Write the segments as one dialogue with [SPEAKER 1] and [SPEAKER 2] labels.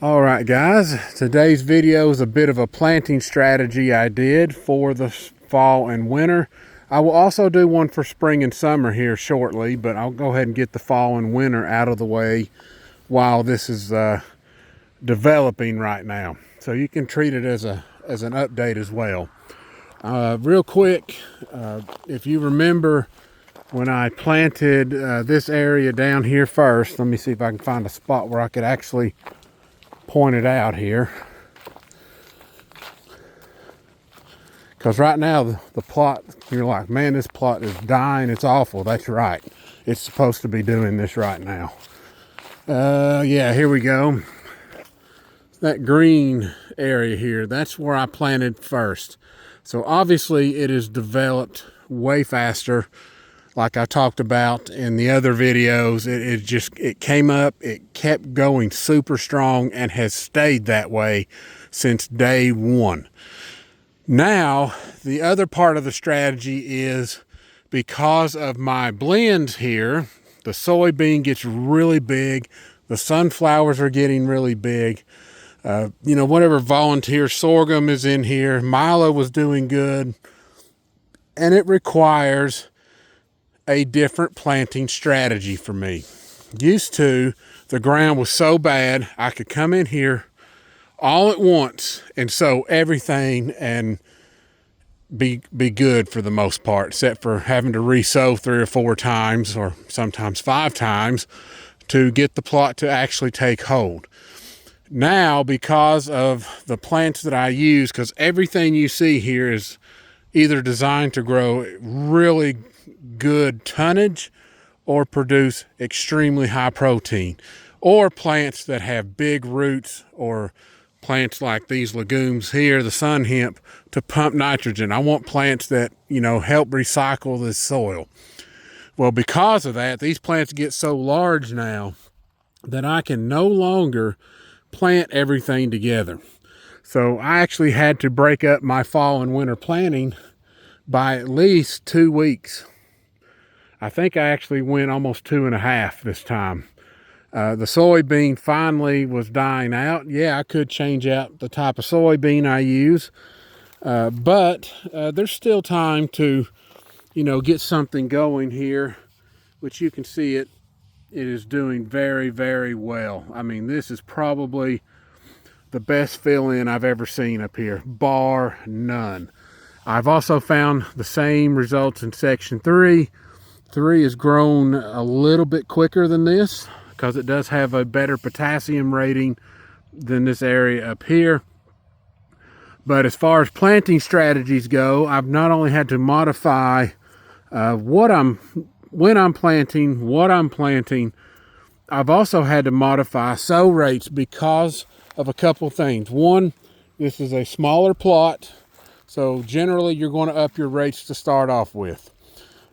[SPEAKER 1] All right, guys, today's video is a bit of a planting strategy I did for the fall and winter. I will also do one for spring and summer here shortly, but I'll go ahead and get the fall and winter out of the way while this is developing right now. So you can treat it as an update as well. Real quick, if you remember when I planted this area down here first, let me see if I can find a spot where I could actually point it out here, because right now the plot, you're like, man, this plot is dying, it's awful. That's right, it's supposed to be doing this right now. Yeah, here we go. That green area here, that's where I planted first. So obviously it is developed way faster. Like I talked about in the other videos, it came up, it kept going super strong and has stayed that way since day one. Now, the other part of the strategy is, because of my blends here, the soybean gets really big, the sunflowers are getting really big. Whatever volunteer sorghum is in here, milo was doing good, and it requires a different planting strategy for me. Used to, the ground was so bad, I could come in here all at once and sow everything and be good for the most part, except for having to re-sow 3 or 4 times or sometimes 5 times to get the plot to actually take hold. Now, because of the plants that I use, because everything you see here is either designed to grow really good tonnage or produce extremely high protein, or plants that have big roots, or plants like these legumes here, the sun hemp, to pump nitrogen. I want plants that, help recycle this soil. Well, because of that, these plants get so large now that I can no longer plant everything together. So I actually had to break up my fall and winter planting by at least 2 weeks. I think I actually went almost 2.5 this time. The soybean finally was dying out. Yeah, I could change out the type of soybean I use, but there's still time to, get something going here, which you can see it is doing very, very well. I mean, this is probably the best fill-in I've ever seen up here, bar none. I've also found the same results in section 3. 3 has grown a little bit quicker than this because it does have a better potassium rating than this area up here. But as far as planting strategies go, I've not only had to modify when I'm planting, what I'm planting, I've also had to modify sow rates because of a couple things. One, this is a smaller plot, so generally you're going to up your rates to start off with.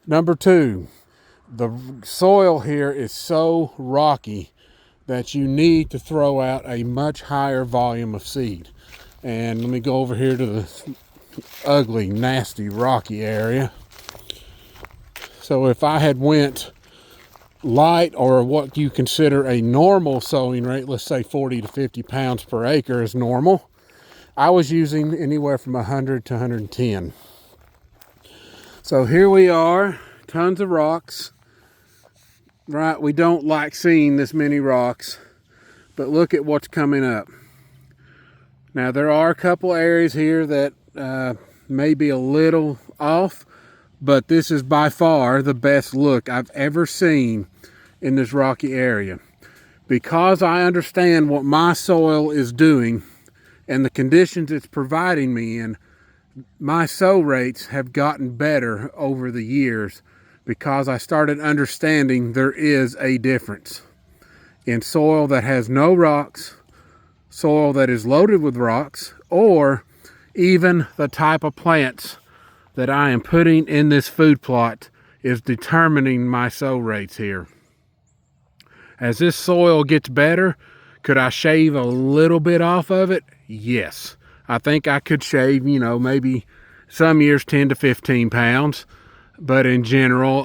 [SPEAKER 1] Number 2, the soil here is so rocky that you need to throw out a much higher volume of seed. And let me go over here to the ugly, nasty, rocky area. So if I had went light, or what you consider a normal sowing rate, let's say 40 to 50 pounds per acre is normal, I was using anywhere from 100 to 110. So here we are, tons of rocks. Right, we don't like seeing this many rocks, but look at what's coming up. Now, there are a couple areas here that may be a little off, but this is by far the best look I've ever seen in this rocky area. Because I understand what my soil is doing and the conditions it's providing me in, my sow rates have gotten better over the years, because I started understanding there is a difference in soil that has no rocks, soil that is loaded with rocks, or even the type of plants that I am putting in this food plot is determining my sow rates here. As this soil gets better, could I shave a little bit off of it? Yes. I think I could shave, maybe some years 10 to 15 pounds. But in general,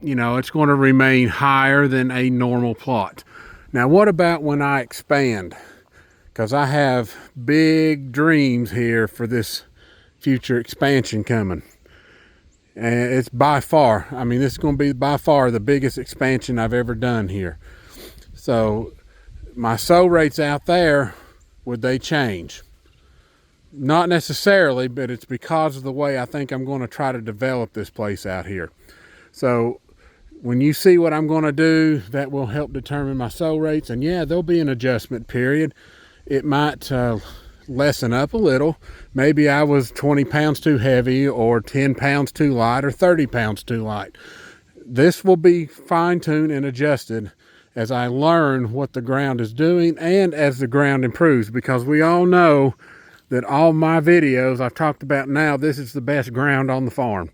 [SPEAKER 1] it's going to remain higher than a normal plot. Now, what about when I expand? Because I have big dreams here for this future expansion coming. And it's by far, I mean, this is going to be by far the biggest expansion I've ever done here. So my sow rates out there, would they change? Not necessarily, but it's because of the way I think I'm going to try to develop this place out here. So when you see what I'm going to do, that will help determine my sow rates. And yeah, there'll be an adjustment period. It might lessen up a little. Maybe I was 20 pounds too heavy, or 10 pounds too light, or 30 pounds too light. This will be fine-tuned and adjusted as I learn what the ground is doing and as the ground improves, because we all know that all my videos I've talked about now, this is the best ground on the farm.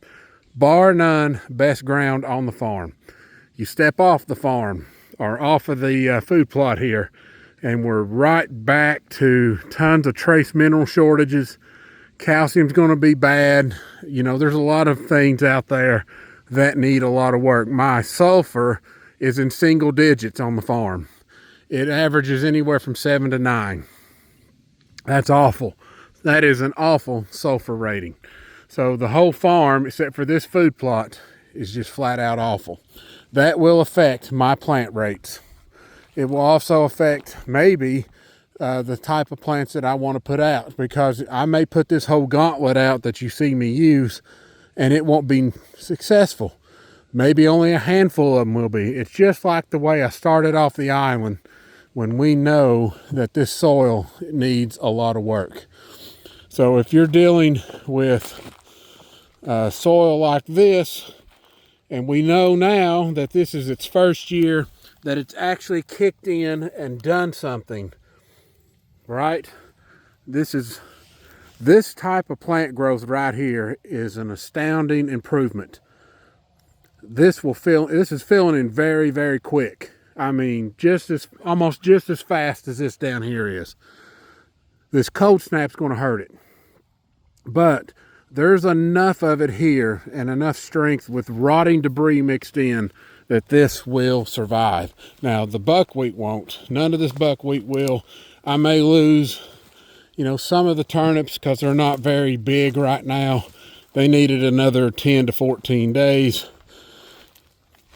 [SPEAKER 1] Bar none, best ground on the farm. You step off the farm or off of the food plot here, and we're right back to tons of trace mineral shortages. Calcium's going to be bad. You know, there's a lot of things out there that need a lot of work. My sulfur is in single digits on the farm. It averages anywhere from 7 to 9. That's awful. That is an awful sulfur rating. So the whole farm, except for this food plot, is just flat out awful. That will affect my plant rates. It will also affect maybe the type of plants that I want to put out, because I may put this whole gauntlet out that you see me use and it won't be successful. Maybe only a handful of them will be. It's just like the way I started off the island, when we know that this soil needs a lot of work. So if you're dealing with soil like this, and we know now that this is its first year, that it's actually kicked in and done something, right? This type of plant growth right here is an astounding improvement. This is filling in very, very quick. I mean, almost just as fast as this down here is. This cold snap's going to hurt it, but there's enough of it here and enough strength with rotting debris mixed in that this will survive. Now, the buckwheat won't. None of this buckwheat will. I may lose, some of the turnips because they're not very big right now. They needed another 10 to 14 days.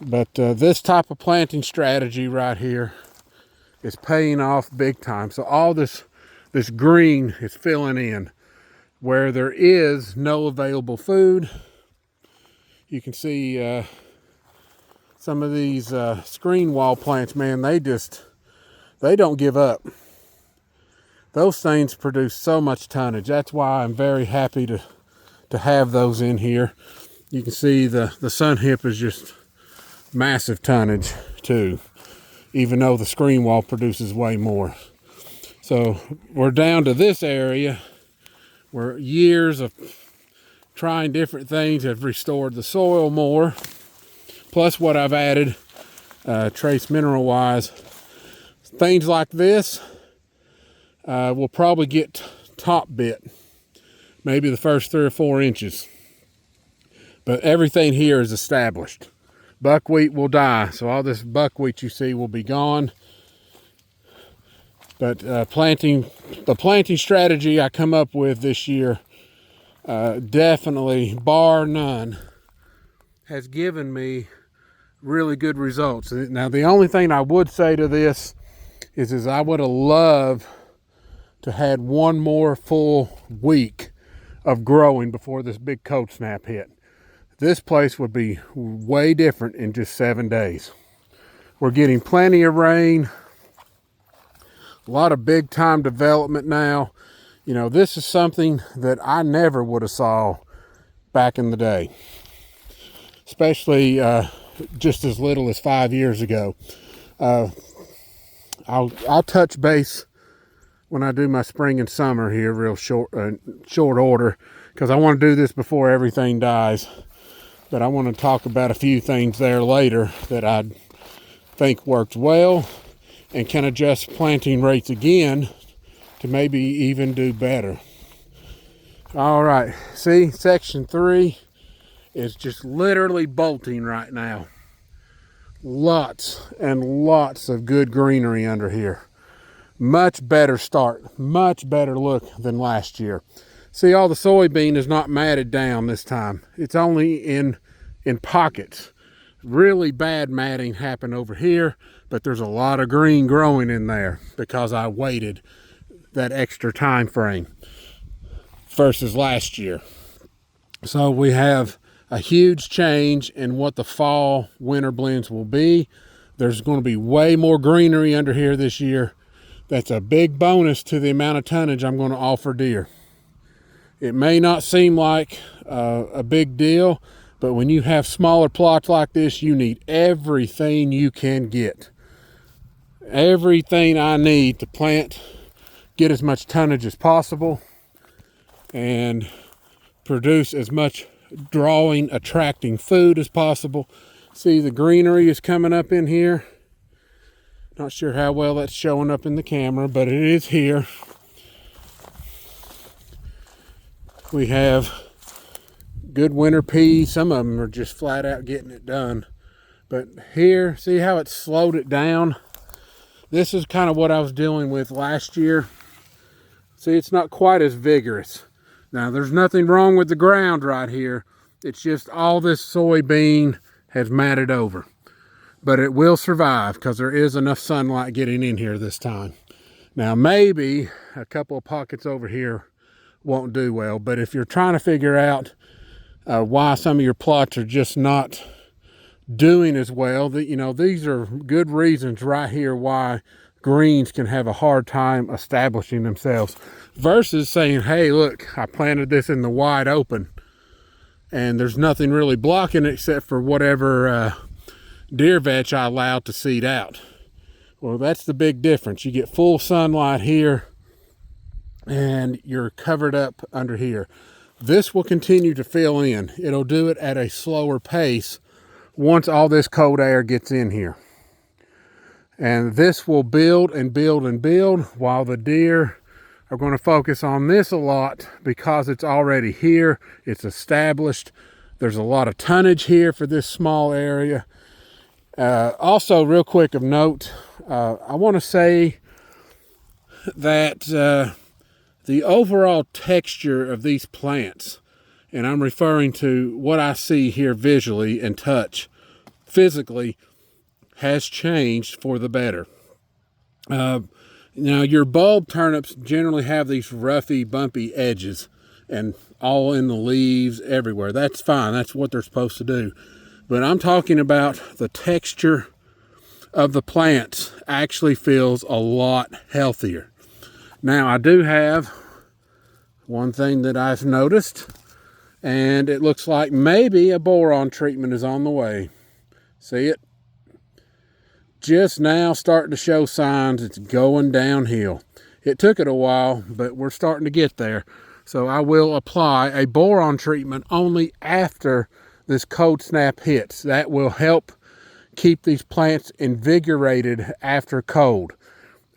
[SPEAKER 1] But this type of planting strategy right here is paying off big time. So all this green is filling in. Where there is no available food, you can see some of these screen wall plants, man, they don't give up. Those things produce so much tonnage. That's why I'm very happy to have those in here. You can see the sun hip is just massive tonnage too, even though the screen wall produces way more. So we're down to this area where years of trying different things have restored the soil more, plus what I've added trace mineral wise. Things like this will probably get top bit, maybe the first 3 or 4 inches, but everything here is established. Buckwheat will die, so all this buckwheat you see will be gone. But the planting strategy I come up with this year, definitely, bar none, has given me really good results. Now, the only thing I would say to this is I would have loved to had one more full week of growing before this big cold snap hit. This place would be way different in just 7 days. We're getting plenty of rain. A lot of big time development now. This is something that I never would have saw back in the day, especially just as little as 5 years ago. I'll touch base when I do my spring and summer here real short order, because I want to do this before everything dies. But I want to talk about a few things there later that I think worked well and can adjust planting rates again to maybe even do better. All right, see, section 3 is just literally bolting right now. Lots and lots of good greenery under here. Much better start, much better look than last year. See, all the soybean is not matted down this time. It's only in pockets. Really bad matting happened over here, but there's a lot of green growing in there because I waited that extra time frame versus last year. So we have a huge change in what the fall winter blends will be. There's going to be way more greenery under here this year. That's a big bonus to the amount of tonnage I'm going to offer deer. It may not seem like a big deal, but when you have smaller plots like this, you need everything you can get. Everything I need to plant, get as much tonnage as possible, and produce as much drawing, attracting food as possible. See, the greenery is coming up in here. Not sure how well that's showing up in the camera, but it is here. We have good winter peas. Some of them are just flat out getting it done. But here, see how it slowed it down? This is kind of what I was dealing with last year. See, it's not quite as vigorous. Now, there's nothing wrong with the ground right here. It's just all this soybean has matted over. But it will survive because there is enough sunlight getting in here this time. Now, maybe a couple of pockets over here won't do well, but if you're trying to figure out why some of your plots are just not doing as well, these are good reasons right here why greens can have a hard time establishing themselves versus saying, hey, look, I planted this in the wide open and there's nothing really blocking it except for whatever deer vetch I allowed to seed out. Well, that's the big difference. You get full sunlight here and you're covered up under here. This will continue to fill in. It'll do it at a slower pace once all this cold air gets in here. And this will build and build and build while the deer are going to focus on this a lot because it's already here. It's established. There's a lot of tonnage here for this small area. Also, real quick of note, I want to say that the overall texture of these plants, and I'm referring to what I see here visually and touch physically, has changed for the better. Now, your bulb turnips generally have these roughy, bumpy edges and all in the leaves everywhere. That's fine. That's what they're supposed to do. But I'm talking about the texture of the plants actually feels a lot healthier. Now, I do have one thing that I've noticed, and it looks like maybe a boron treatment is on the way. See it? Just now starting to show signs it's going downhill. It took it a while, but we're starting to get there. So I will apply a boron treatment only after this cold snap hits. That will help keep these plants invigorated after cold.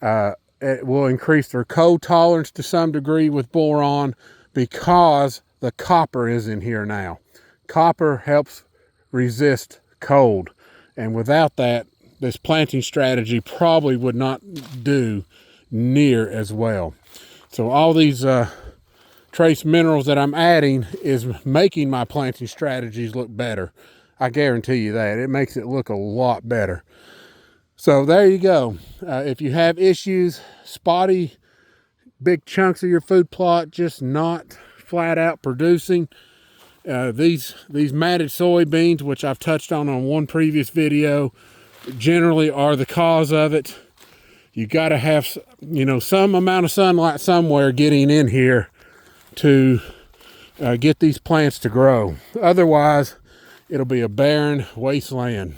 [SPEAKER 1] It will increase their cold tolerance to some degree with boron because the copper is in here now. Copper helps resist cold, and without that, this planting strategy probably would not do near as well. So all these trace minerals that I'm adding is making my planting strategies look better. I guarantee you that. It makes it look a lot better. So there you go. If you have issues, spotty, big chunks of your food plot just not flat out producing, these matted soybeans, which I've touched on one previous video, generally are the cause of it. You got to have, some amount of sunlight somewhere getting in here to get these plants to grow. Otherwise, it'll be a barren wasteland.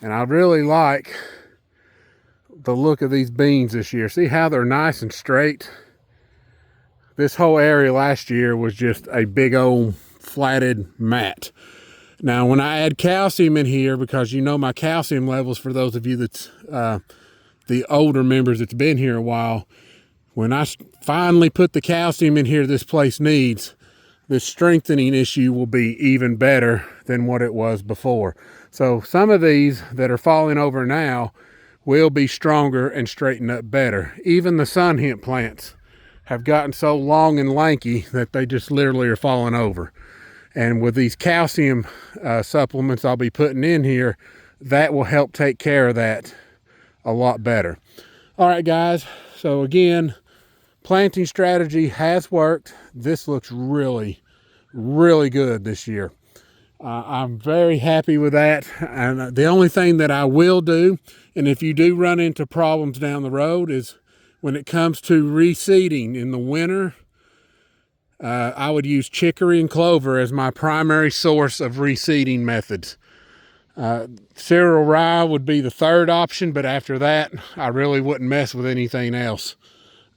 [SPEAKER 1] And I really like the look of these beans this year. See how they're nice and straight? This whole area last year was just a big old flatted mat. Now, when I add calcium in here, because my calcium levels, for those of you that's the older members that's been here a while, when I finally put the calcium in here this place needs, this strengthening issue will be even better than what it was before. So some of these that are falling over now will be stronger and straighten up better. Even the sun hemp plants have gotten so long and lanky that they just literally are falling over. And with these calcium supplements I'll be putting in here, that will help take care of that a lot better. All right, guys. So again, planting strategy has worked. This looks really, really good this year. I'm very happy with that. And the only thing that I will do, and if you do run into problems down the road, is when it comes to reseeding in the winter, I would use chicory and clover as my primary source of reseeding methods. Cereal rye would be the third option, but after that, I really wouldn't mess with anything else.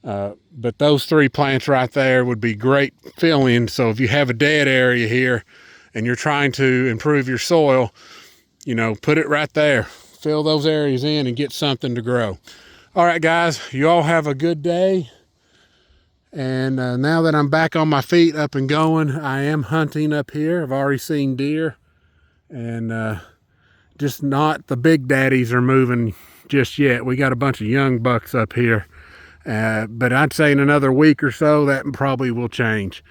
[SPEAKER 1] But those three plants right there would be great fill-in. So if you have a dead area here and you're trying to improve your soil, put it right there. Fill those areas in and get something to grow. All right, guys, you all have a good day. And now that I'm back on my feet, up and going, I am hunting up here. I've already seen deer, and just not the big daddies are moving just yet. We got a bunch of young bucks up here, but I'd say in another week or so that probably will change.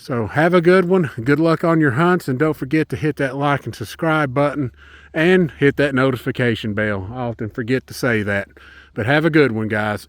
[SPEAKER 1] So have a good one. Good luck on your hunts, and don't forget to hit that like and subscribe button and hit that notification bell. I often forget to say that, but have a good one, guys.